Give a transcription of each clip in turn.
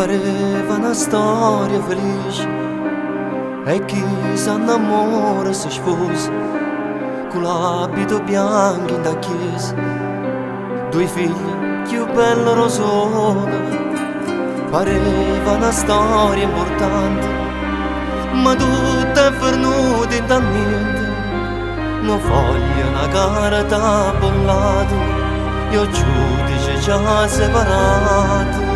pareva una storia felice e chi s'annamora si sposa con l'abito bianco in da chiesa, due figli più bello rosone. Pareva una storia importante, ma tutta è venuta da niente. Una foglia, una carta bollata, io giudice già separato.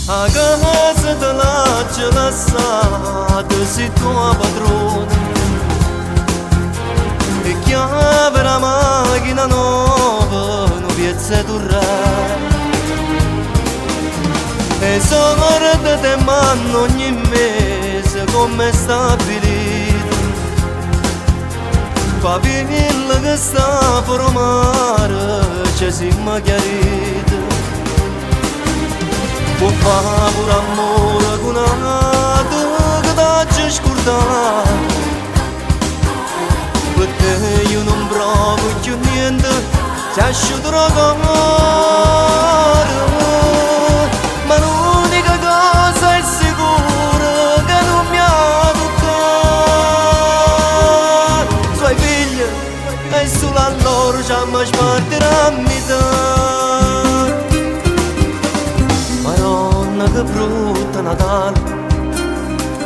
A casa te l'ha lasciata, sei tua padrona, e chiave la macchina nuova, non piazza tu re. E sorte te manno ogni mese come stabilito, favilla che sta per mare ci siamo chiariti. Può fare pure amore con un'altra che t'ha scordato, perché io non provo più niente, ti asciutterò cuore. Ma l'unica cosa è sicura che non mi ha toccato. Suoi figli e solo a loro ci mi spartirà a metà. Madonna che brutta Natale,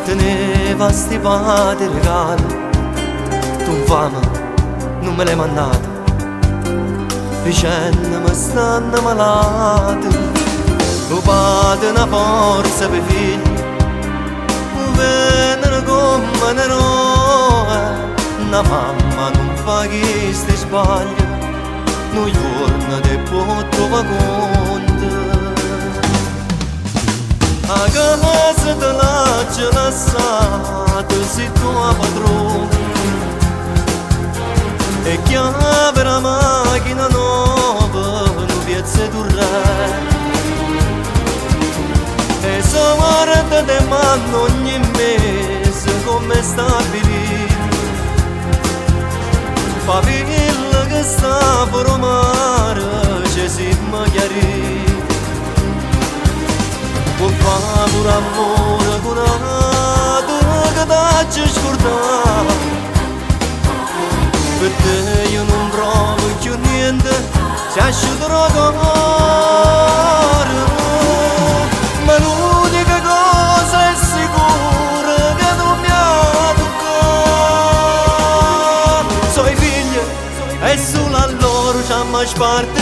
teneva stipati regali, tu fama non me l'hai mandata, dicendo mi stanno malati. Lo padre una forza per figli, venere come un eroe. Una mamma non fa chi si sbaglia, non giorno te può trovare conto. A casa te l'ha lasciata, sei tua padrona, e chiave la macchina nuova, non piazza tu re. E sorte te manno ogni mese come stabilito, favilla che sta per mare ci siamo chiariti. Può fare pure amore con un'altra che t'ha scordato, perché io non provo più niente, ti asciutterò cuore. Ma l'unica cosa è sicura che non mi ha toccato. Suoi figli e solo a loro ci mi sparti